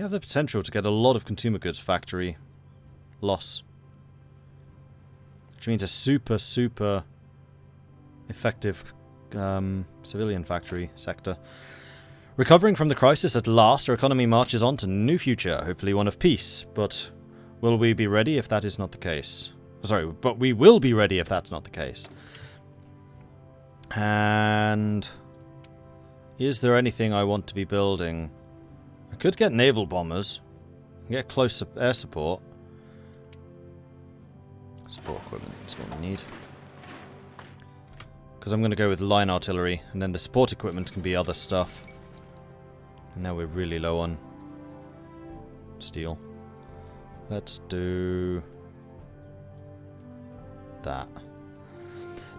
We have the potential to get a lot of consumer goods factory loss. Which means a super, super effective civilian factory sector. Recovering from the crisis at last, our economy marches on to a new future, hopefully one of peace. But will we be ready if that is not the case? Sorry, but we will be ready if that's not the case. And is there anything I want to be building? I could get naval bombers. Get close air support. Support equipment is what we need. Because I'm going to go with line artillery, and then the support equipment can be other stuff. And now we're really low on steel. Let's do that.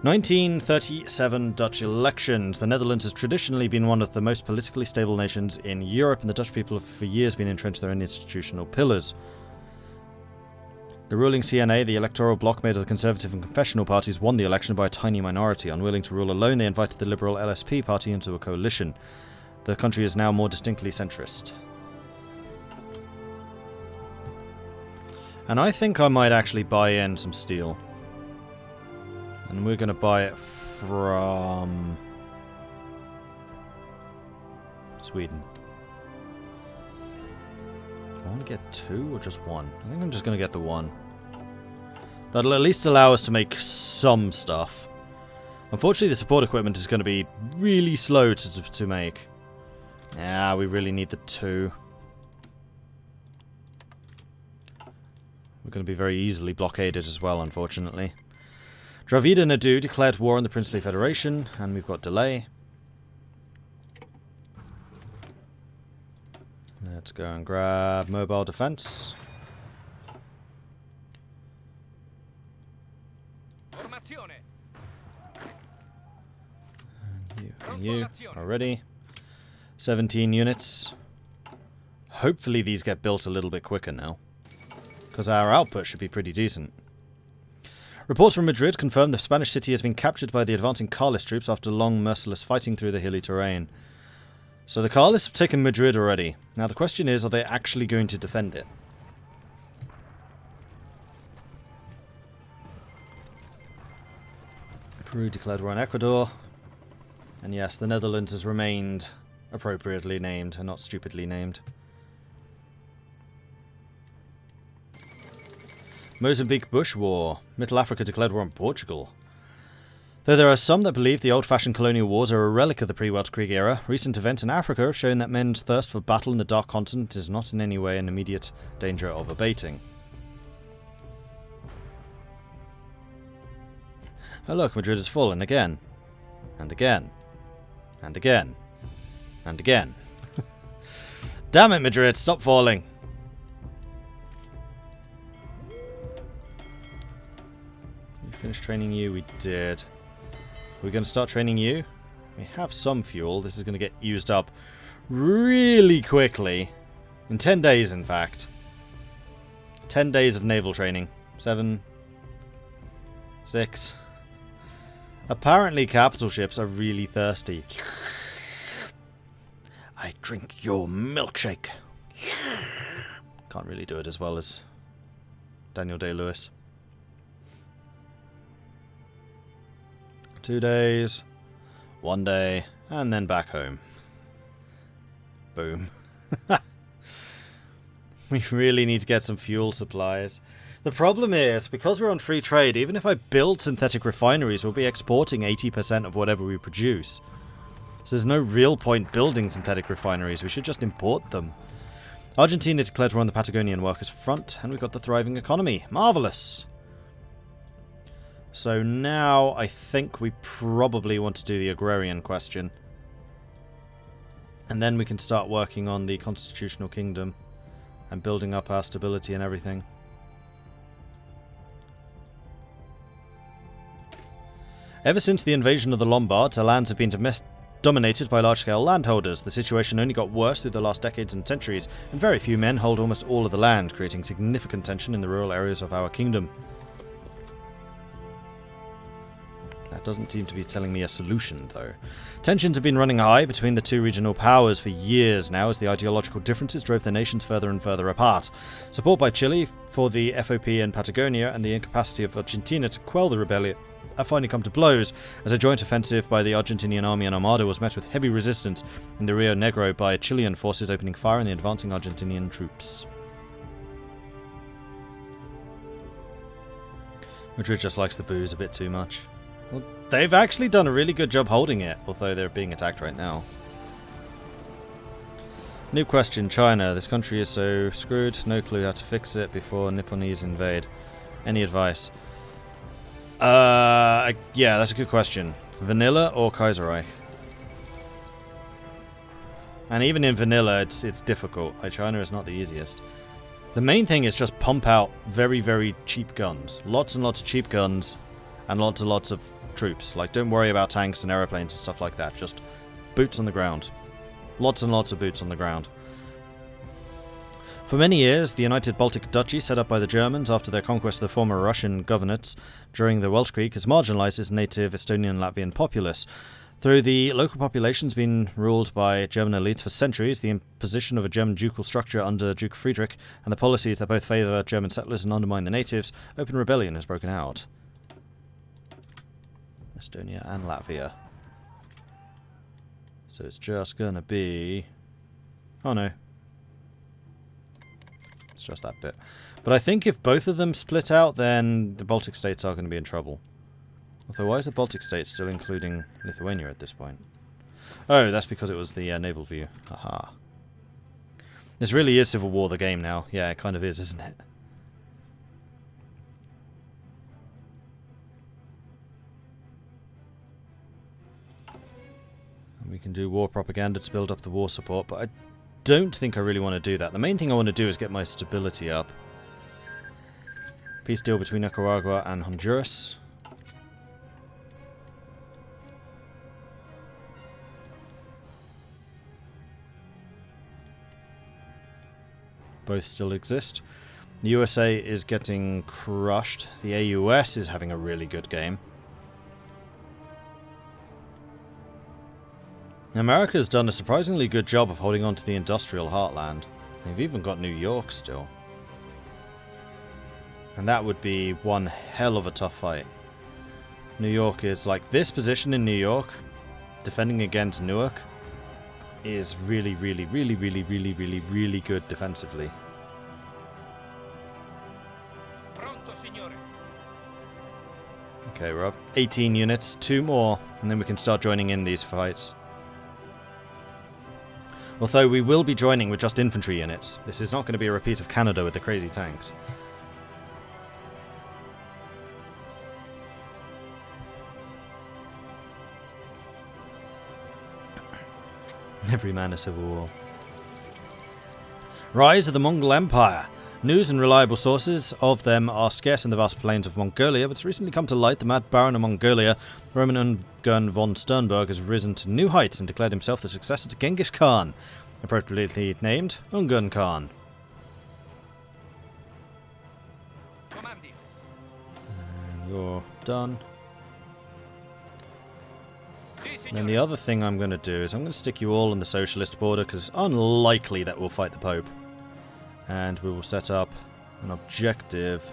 1937 Dutch elections. The Netherlands has traditionally been one of the most politically stable nations in Europe, and the Dutch people have for years been entrenched their own institutional pillars. The ruling CNA, the electoral bloc made of the Conservative and Confessional parties, won the election by a tiny minority. Unwilling to rule alone, they invited the Liberal LSP party into a coalition. The country is now more distinctly centrist. And I think I might actually buy in some steel. And we're going to buy it from Sweden. Do I want to get two or just one? I think I'm just going to get the one. That'll at least allow us to make some stuff. Unfortunately, the support equipment is going to be really slow to make. Yeah, we really need the two. We're going to be very easily blockaded as well, unfortunately. Dravid and Nadu declared war on the Princely Federation, and we've got delay. Let's go and grab mobile defense. And you are ready. 17 units. Hopefully these get built a little bit quicker now, because our output should be pretty decent. Reports from Madrid confirm the Spanish city has been captured by the advancing Carlist troops after long, merciless fighting through the hilly terrain. So the Carlists have taken Madrid already. Now the question is, are they actually going to defend it? Peru declared war on Ecuador. And yes, the Netherlands has remained appropriately named and not stupidly named. Mozambique Bush War. Middle Africa declared war on Portugal. Though there are some that believe the old-fashioned colonial wars are a relic of the pre-Weltkrieg era, recent events in Africa have shown that men's thirst for battle in the Dark Continent is not in any way in immediate danger of abating. Oh look, Madrid has fallen again. And again. And again. And again. Damn it, Madrid, stop falling! We finished training you? We did. We're going to start training you. We have some fuel. This is going to get used up really quickly. In 10 days, in fact. 10 days of naval training. 7. 6. Apparently capital ships are really thirsty. I drink your milkshake. Can't really do it as well as Daniel Day-Lewis. 2 days, 1 day, and then back home. Boom. We really need to get some fuel supplies. The problem is, because we're on free trade, even if I build synthetic refineries, we'll be exporting 80% of whatever we produce. So there's no real point building synthetic refineries, we should just import them. Argentina declared war on the Patagonian Workers' Front, and we've got the thriving economy. Marvellous! So now I think we probably want to do the agrarian question. And then we can start working on the constitutional kingdom and building up our stability and everything. Ever since the invasion of the Lombards, our lands have been dominated by large-scale landholders. The situation only got worse through the last decades and centuries, and very few men hold almost all of the land, creating significant tension in the rural areas of our kingdom. That doesn't seem to be telling me a solution, though. Tensions have been running high between the two regional powers for years now as the ideological differences drove their nations further and further apart. Support by Chile for the FOP in Patagonia and the incapacity of Argentina to quell the rebellion have finally come to blows, as a joint offensive by the Argentinian army and Armada was met with heavy resistance in the Rio Negro by Chilean forces opening fire on the advancing Argentinian troops. Madrid just likes the booze a bit too much. Well, they've actually done a really good job holding it, although they're being attacked right now. New question, China. This country is so screwed, no clue how to fix it before Nipponese invade. Any advice? Yeah, that's a good question. Vanilla or Kaiserreich? And even in vanilla, it's difficult. Like, China is not the easiest. The main thing is just pump out very, very cheap guns. Lots and lots of cheap guns, and lots of troops. Like, don't worry about tanks and aeroplanes and stuff like that. Just boots on the ground. Lots and lots of boots on the ground. For many years, the United Baltic Duchy, set up by the Germans after their conquest of the former Russian governorates during the Welsh Creek, has marginalised its native Estonian and Latvian populace. Though the local population's been ruled by German elites for centuries, the imposition of a German ducal structure under Duke Friedrich and the policies that both favour German settlers and undermine the natives, open rebellion has broken out. Estonia and Latvia. So it's just gonna be... Oh no. It's just that bit. But I think if both of them split out, then the Baltic states are going to be in trouble. Although, why is the Baltic states still including Lithuania at this point? Oh, that's because it was the naval view. Aha. This really is Civil War, the game now. Yeah, it kind of is, isn't it? We can do war propaganda to build up the war support, but I don't think I really want to do that. The main thing I want to do is get my stability up. Peace deal between Nicaragua and Honduras. Both still exist. The USA is getting crushed. The AUS is having a really good game. America's done a surprisingly good job of holding on to the industrial heartland. They've even got New York still. And that would be one hell of a tough fight. New York is like this position in New York, defending against Newark, is really good defensively. Okay, we're up 18 units, 2 more, and then we can start joining in these fights. Although we will be joining with just infantry units. This is not going to be a repeat of Canada with the crazy tanks. Every man a civil war. Rise of the Mongol Empire. News and reliable sources of them are scarce in the vast plains of Mongolia, but it's recently come to light the mad Baron of Mongolia, Roman Ungern von Sternberg, has risen to new heights and declared himself the successor to Genghis Khan, appropriately named Ungern Khan. And you're done. And then the other thing I'm going to do is I'm going to stick you all on the socialist border, because it's unlikely that we'll fight the Pope. And we will set up an objective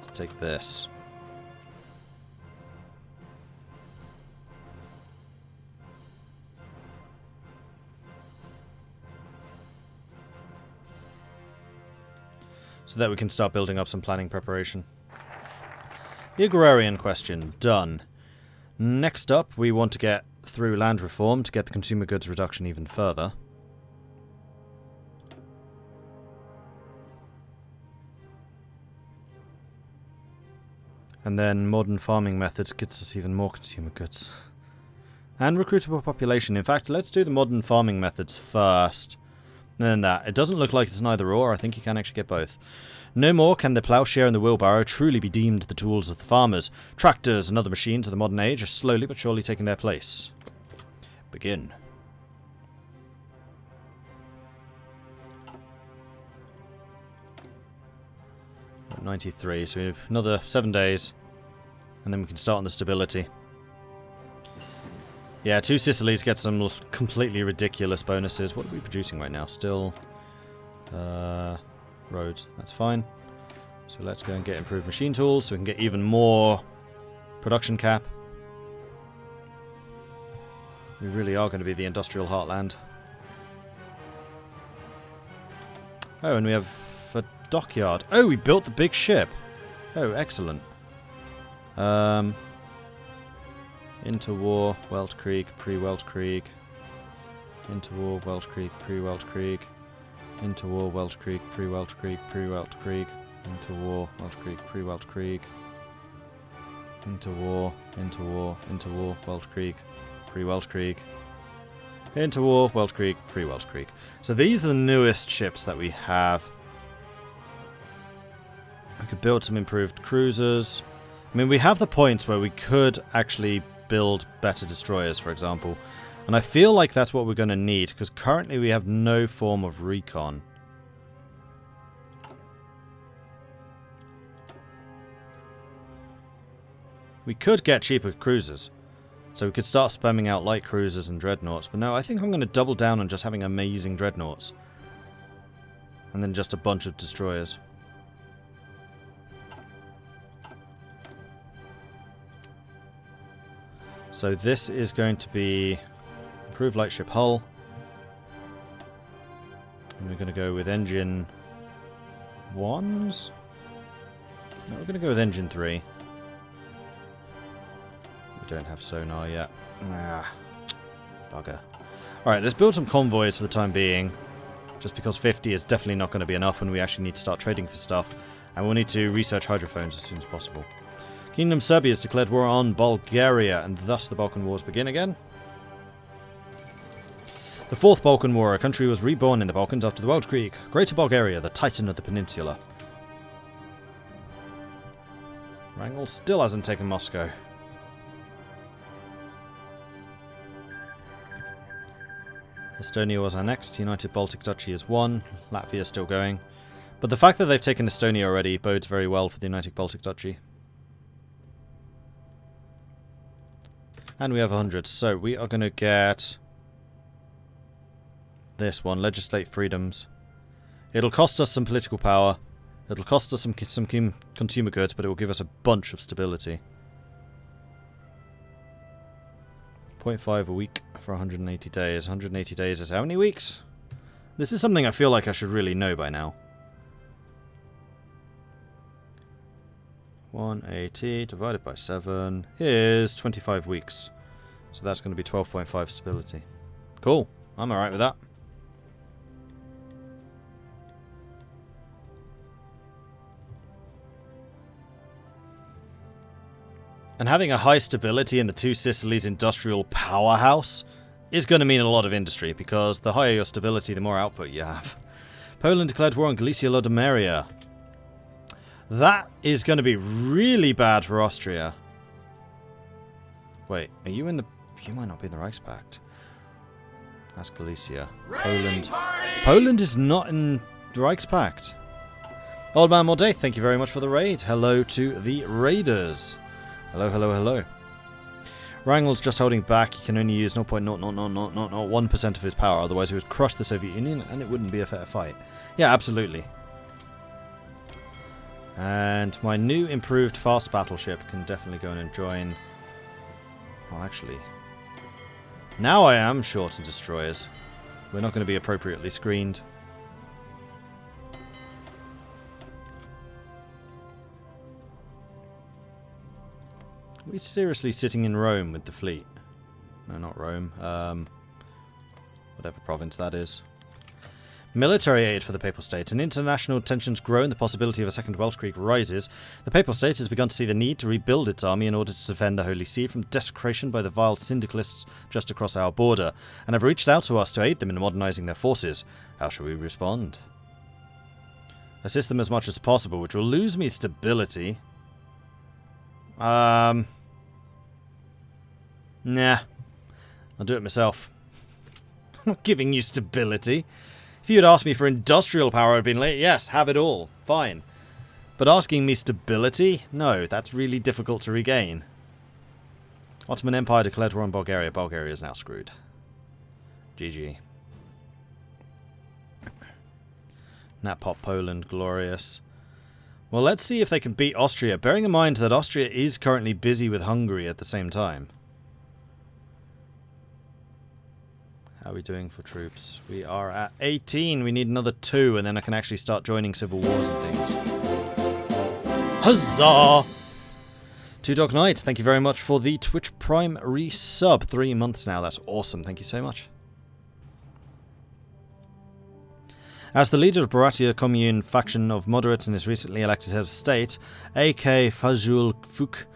to take this. So that we can start building up some planning preparation. The agrarian question, done. Next up, we want to get through land reform to get the consumer goods reduction even further. And then modern farming methods gets us even more consumer goods. And recruitable population. In fact, let's do the modern farming methods first. And then that. It doesn't look like it's an either or. I think you can actually get both. No more can the ploughshare and the wheelbarrow truly be deemed the tools of the farmers. Tractors and other machines of the modern age are slowly but surely taking their place. Begin. We're at 93, so we have another 7 days. And then we can start on the stability. Yeah, 2 Sicilies get some completely ridiculous bonuses. What are we producing right now? Still roads. That's fine. So let's go and get improved machine tools so we can get even more production cap. We really are going to be the industrial heartland. Oh, and we have a dockyard. Oh, we built the big ship. Oh, excellent. Interwar, Weltkrieg, pre-Weltkrieg. Interwar, Weltkrieg, pre-Weltkrieg. Interwar, Weltkrieg, pre-Weltkrieg, pre-Weltkrieg. Interwar, Weltkrieg, pre-Weltkrieg. Interwar, Weltkrieg, pre-Weltkrieg. Interwar, Weltkrieg, pre-Weltkrieg. So these are the newest ships that we have. We could build some improved cruisers. I mean, we have the points where we could actually build better destroyers, for example. And I feel like that's what we're going to need, because currently we have no form of recon. We could get cheaper cruisers. So we could start spamming out light cruisers and dreadnoughts. But no, I think I'm going to double down on just having amazing dreadnoughts. And then just a bunch of destroyers. So this is going to be improved lightship hull. And we're going to go with engine 1s? No, we're going to go with engine 3. We don't have sonar yet. Ah, bugger. Alright, let's build some convoys for the time being. Just because 50 is definitely not going to be enough when we actually need to start trading for stuff. And we'll need to research hydrophones as soon as possible. Kingdom Serbia has declared war on Bulgaria, and thus the Balkan Wars begin again. The Fourth Balkan War, a country was reborn in the Balkans after the Weltkrieg. Greater Bulgaria, the titan of the peninsula. Wrangel still hasn't taken Moscow. Estonia was annexed. United Baltic Duchy is 1. Latvia is still going. But the fact that they've taken Estonia already bodes very well for the United Baltic Duchy. And we have 100. So we are going to get this one. Legislate freedoms. It'll cost us some political power. It'll cost us some consumer goods, but it will give us a bunch of stability. 0.5 a week for 180 days. 180 days is how many weeks? This is something I feel like I should really know by now. 180 divided by 7 is 25 weeks. So that's going to be 12.5 stability. Cool. I'm alright with that. And having a high stability in the 2 Sicilies industrial powerhouse is going to mean a lot of industry, because the higher your stability, the more output you have. Poland declared war on Galicia-Lodomeria. That is going to be really bad for Austria. Wait, are you in the... You might not be in the Reichspakt. That's Galicia. Poland. Poland is not in the Reichspakt. Old Man Mordred, thank you very much for the raid. Hello to the raiders. Hello, hello, hello. Wrangel's just holding back. He can only use 0.00001% of his power, otherwise he would crush the Soviet Union and it wouldn't be a fair fight. Yeah, absolutely. And my new improved fast battleship can definitely go in and join... Well, actually... Now I am short of destroyers. We're not going to be appropriately screened. Are we seriously sitting in Rome with the fleet? No, not Rome. Whatever province that is. Military aid for the Papal State. And international tensions grow and the possibility of a second Weltkrieg rises. The Papal State has begun to see the need to rebuild its army in order to defend the Holy See from desecration by the vile syndicalists just across our border, and have reached out to us to aid them in modernizing their forces. How shall we respond? Assist them as much as possible, which will lose me stability. Nah. I'll do it myself. I'm not giving you stability. If you had asked me for industrial power, I'd been like, yes, have it all. Fine. But asking me stability? No, that's really difficult to regain. Ottoman Empire declared war on Bulgaria. Bulgaria is now screwed. GG. Natpop Poland, glorious. Well, let's see if they can beat Austria, bearing in mind that Austria is currently busy with Hungary at the same time. How are we doing for troops? We are at 18. We need another 2, and then I can actually start joining civil wars and things. Huzzah! 2 Dog Knight, thank you very much for the Twitch Prime resub. 3 months now. That's awesome. Thank you so much. As the leader of Baratia Commune faction of moderates and his recently elected head of state, A.K. Fazul Fuk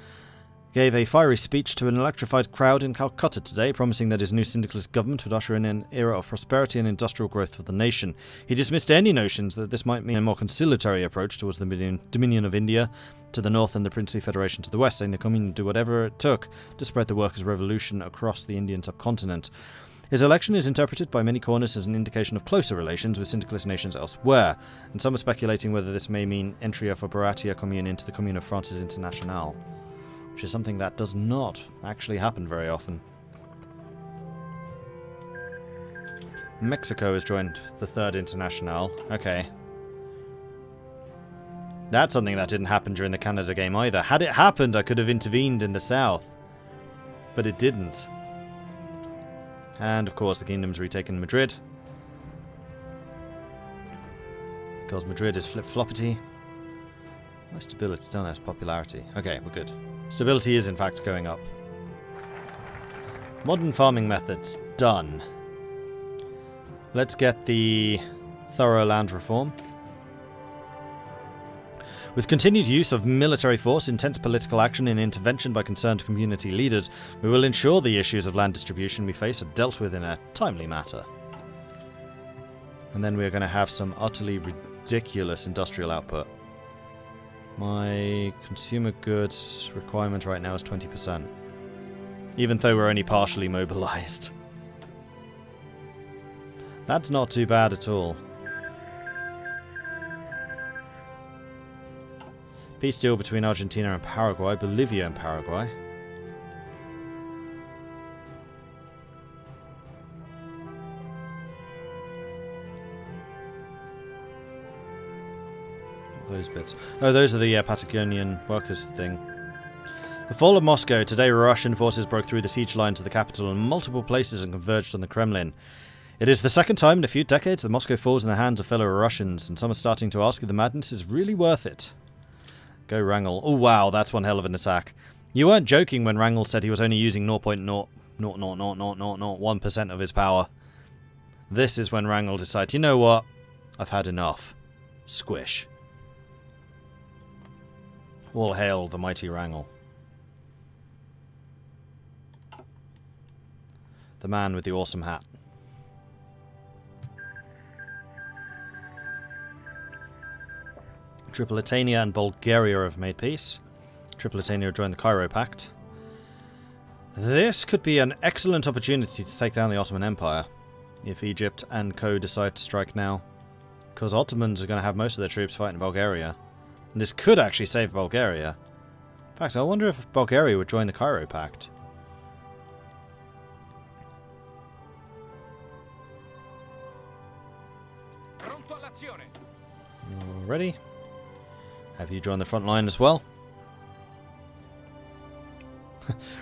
gave a fiery speech to an electrified crowd in Calcutta today, promising that his new syndicalist government would usher in an era of prosperity and industrial growth for the nation. He dismissed any notions that this might mean a more conciliatory approach towards the Dominion of India to the north and the Princely Federation to the west, saying the Commune would do whatever it took to spread the workers' revolution across the Indian subcontinent. His election is interpreted by many corners as an indication of closer relations with syndicalist nations elsewhere, and some are speculating whether this may mean entry of a Baratia Commune into the Commune of France's Internationale, which is something that does not actually happen very often. Mexico has joined the Third Internationale. Okay. That's something that didn't happen during the Canada game either. Had it happened, I could have intervened in the south. But it didn't. And, of course, the kingdom's retaken Madrid. Because Madrid is flip-floppity. My stability still has popularity. Okay, we're good. Stability is, in fact, going up. Modern farming methods. Done. Let's get the thorough land reform. With continued use of military force, intense political action and intervention by concerned community leaders, we will ensure the issues of land distribution we face are dealt with in a timely manner. And then we're going to have some utterly ridiculous industrial output. My consumer goods requirement right now is 20%. Even though we're only partially mobilized. That's not too bad at all. Peace deal between Argentina and Paraguay, Bolivia and Paraguay. Those bits. Oh, those are the Patagonian workers thing. The fall of Moscow. Today, Russian forces broke through the siege lines of the capital in multiple places and converged on the Kremlin. It is the second time in a few decades that Moscow falls in the hands of fellow Russians, and some are starting to ask if the madness is really worth it. Go Wrangel. Oh wow, that's one hell of an attack. You weren't joking when Wrangel said he was only using 0.00001% of his power. This is when Wrangel decides, you know what? I've had enough. Squish. All hail the mighty Wrangel. The man with the awesome hat. Tripolitania and Bulgaria have made peace. Tripolitania have joined the Cairo Pact. This could be an excellent opportunity to take down the Ottoman Empire, if Egypt and co decide to strike now. Because Ottomans are going to have most of their troops fighting Bulgaria. And this could actually save Bulgaria. In fact, I wonder if Bulgaria would join the Cairo Pact. Ready? Have you joined the front line as well?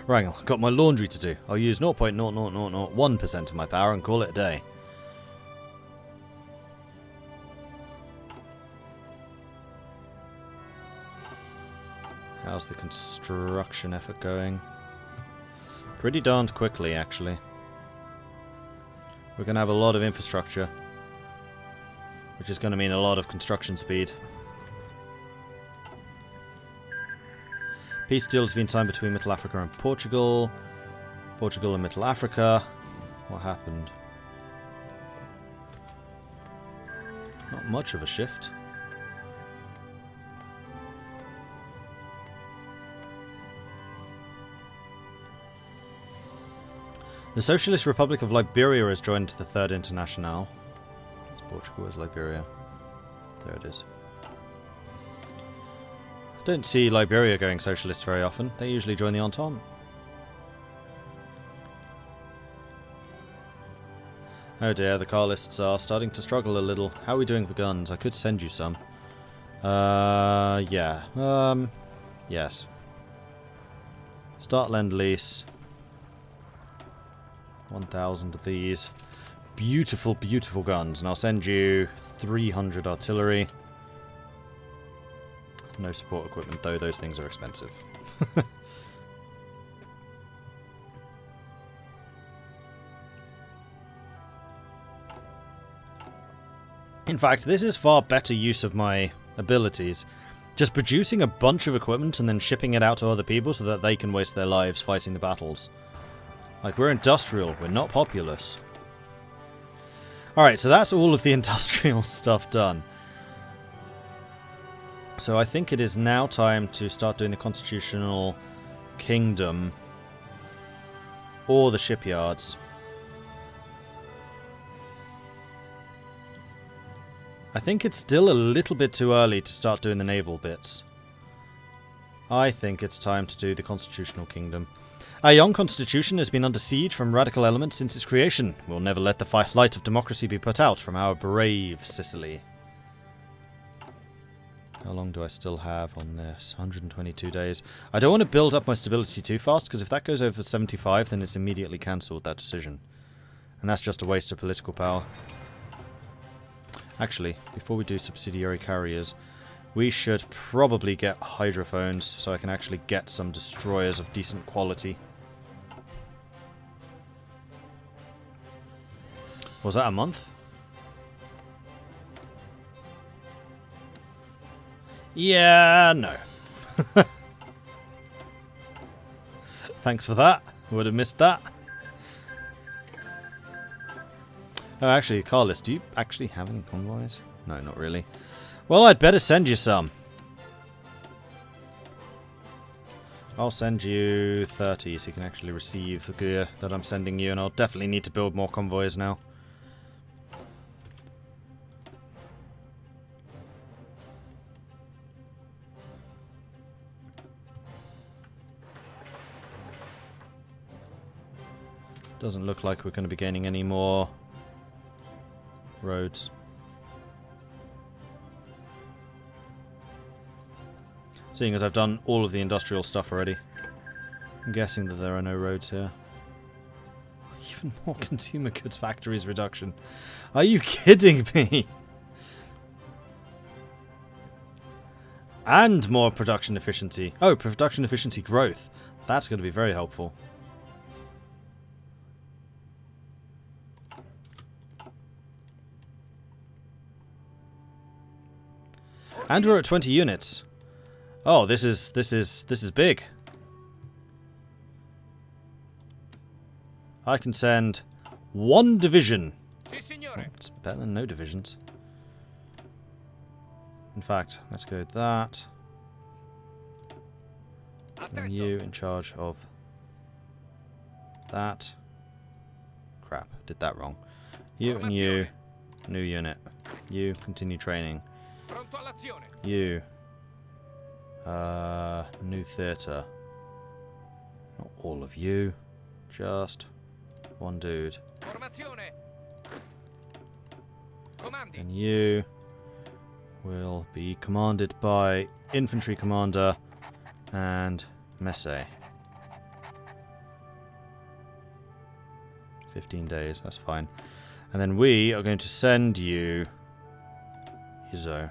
Wrangel, got my laundry to do. I'll use 0.00001% of my power and call it a day. How's the construction effort going? Pretty darned quickly, actually. We're going to have a lot of infrastructure, which is going to mean a lot of construction speed. Peace deal has been signed between Middle Africa and Portugal. Portugal and Middle Africa. What happened? Not much of a shift. The Socialist Republic of Liberia has joined the Third Internationale. It's Portugal as Liberia. There it is. Don't see Liberia going socialist very often. They usually join the Entente. Oh dear, the car lists are starting to struggle a little. How are we doing for guns? I could send you some. Yeah. Yes. Start Lend-lease. 1,000 of these. Beautiful, beautiful guns. And I'll send you 300 artillery. No support equipment, though. Those things are expensive. In fact, this is far better use of my abilities. Just producing a bunch of equipment and then shipping it out to other people so that they can waste their lives fighting the battles. Like, we're industrial, we're not populous. Alright, so that's all of the industrial stuff done. So I think it is now time to start doing the Constitutional Kingdom or the shipyards. I think it's still a little bit too early to start doing the naval bits. I think it's time to do the Constitutional Kingdom. Our young constitution has been under siege from radical elements since its creation. We'll never let the light of democracy be put out from our brave Sicily. How long do I still have on this? 122 days. I don't want to build up my stability too fast, because if that goes over 75, then it's immediately cancelled, that decision. And that's just a waste of political power. Actually, before we do subsidiary carriers, we should probably get hydrophones so I can actually get some destroyers of decent quality. Was that a month? Yeah, no. Thanks for that. Would have missed that. Oh, actually, Carlos, do you actually have any convoys? No, not really. Well, I'd better send you some. I'll send you 30 so you can actually receive the gear that I'm sending you, and I'll definitely need to build more convoys now. Doesn't look like we're going to be gaining any more roads. Seeing as I've done all of the industrial stuff already. I'm guessing that there are no roads here. Even more consumer goods factories reduction. Are you kidding me? And more production efficiency. Oh, production efficiency growth. That's going to be very helpful. And we're at 20 units. Oh, this is big. I can send 1 division. Oh, it's better than no divisions. In fact, let's go with that. And you in charge of that. Crap, did that wrong. You and you, new unit. You continue training. You. New theatre. Not all of you. Just one dude. And you will be commanded by infantry commander and messe. 15 days, that's fine. And then we are going to send you Izo.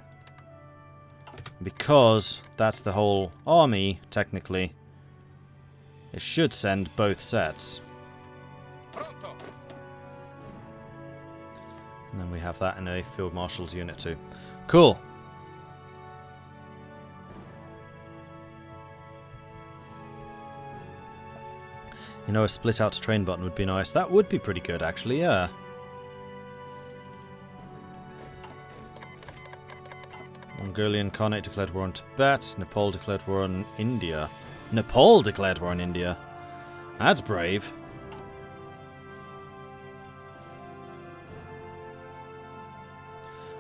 Because that's the whole army, technically, it should send both sets. And then we have that in a Field Marshal's unit too. Cool. You know, a split out to train button would be nice. That would be pretty good, actually, yeah. Mongolian Khanate declared war on Tibet. Nepal declared war on India. Nepal declared war on India. That's brave.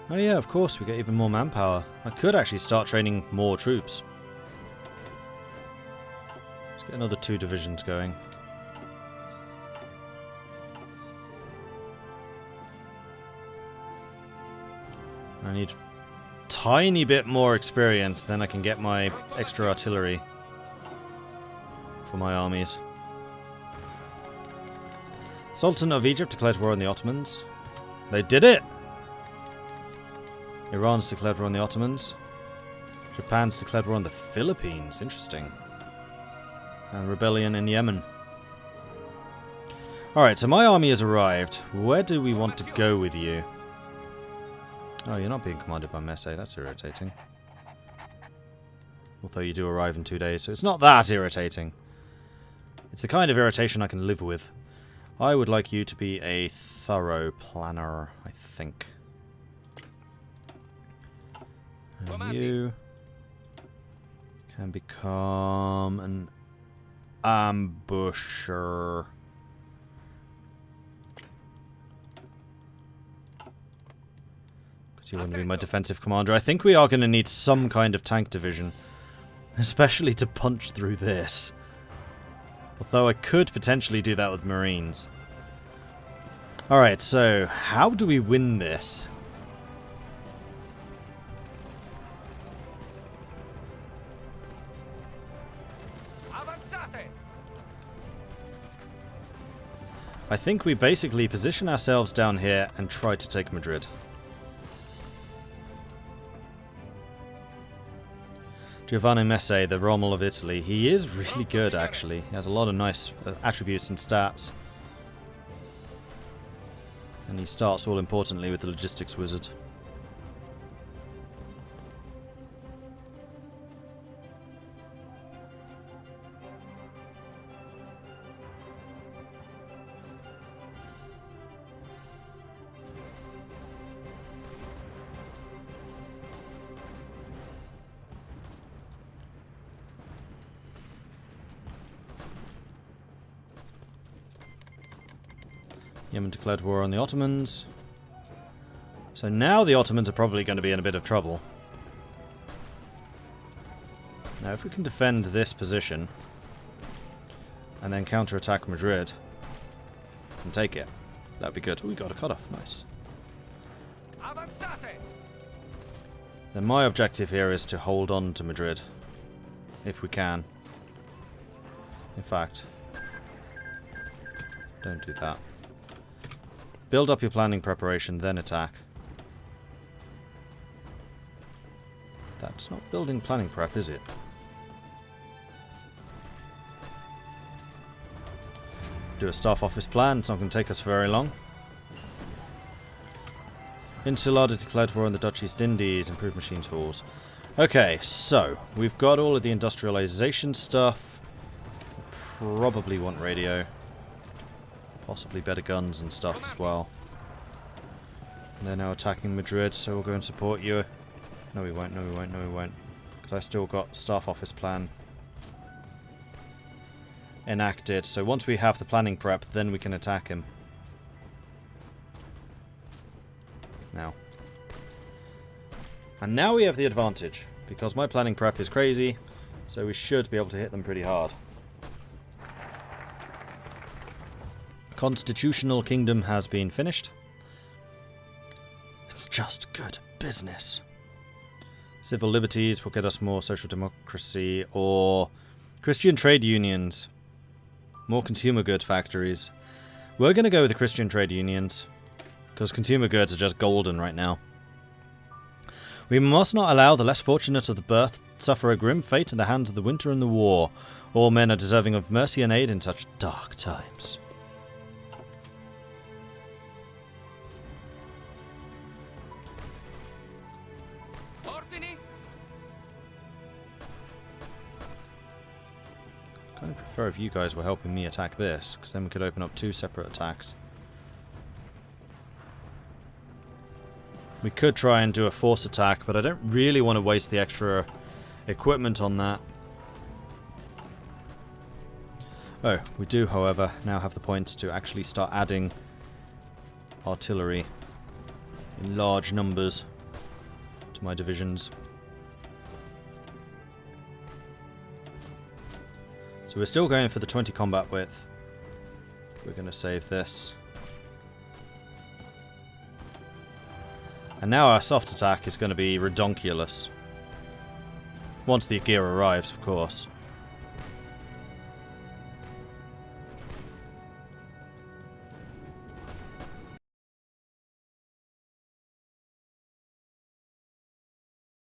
Oh yeah, of course, we get even more manpower. I could actually start training more troops. Get another 2 divisions going. I need a tiny bit more experience, then I can get my extra artillery for my armies. Sultan of Egypt declared war on the Ottomans. They did it! Iran's declared war on the Ottomans. Japan's declared war on the Philippines. Interesting. And rebellion in Yemen. Alright, so my army has arrived. Where do we want to go with you? Oh, you're not being commanded by Messe. That's irritating. Although you do arrive in 2 days, so it's not that irritating. It's the kind of irritation I can live with. I would like you to be a thorough planner, I think. And you can become an ambusher. Because you want to be my defensive commander. I think we are going to need some kind of tank division. Especially to punch through this. Although I could potentially do that with Marines. Alright, so how do we win this? I think we basically position ourselves down here and try to take Madrid. Giovanni Messe, the Rommel of Italy, he is really good actually. He has a lot of nice attributes and stats. And he starts all importantly with the logistics wizard. Yemen declared war on the Ottomans. So now the Ottomans are probably going to be in a bit of trouble. Now if we can defend this position and then counterattack Madrid and take it, that'd be good. Oh, we got a cutoff. Nice. Then my objective here is to hold on to Madrid if we can. In fact, don't do that. Build up your planning preparation, then attack. That's not building planning prep, is it? Do a staff office plan, it's not going to take us very long. Insulada declared war on the Dutch East Indies, improved machine tools. Okay, so, we've got all of the industrialization stuff. Probably want radio. Possibly better guns and stuff as well. And they're now attacking Madrid, so we'll go and support you. No we won't, no we won't, no we won't. Because I still got staff office plan enacted. So once we have the planning prep, then we can attack him. Now. And now we have the advantage. Because my planning prep is crazy, so we should be able to hit them pretty hard. Constitutional Kingdom has been finished. It's just good business. Civil liberties will get us more social democracy or Christian trade unions. More consumer good factories. We're going to go with the Christian trade unions because consumer goods are just golden right now. We must not allow the less fortunate of the birth suffer a grim fate in the hands of the winter and the war. All men are deserving of mercy and aid in such dark times. I would prefer if you guys were helping me attack this, because then we could open up 2 separate attacks. We could try and do a force attack, but I don't really want to waste the extra equipment on that. Oh, we do, however, now have the points to actually start adding artillery in large numbers to my divisions. So we're still going for the 20 combat width. We're going to save this. And now our soft attack is going to be redonkulous. Once the gear arrives, of course.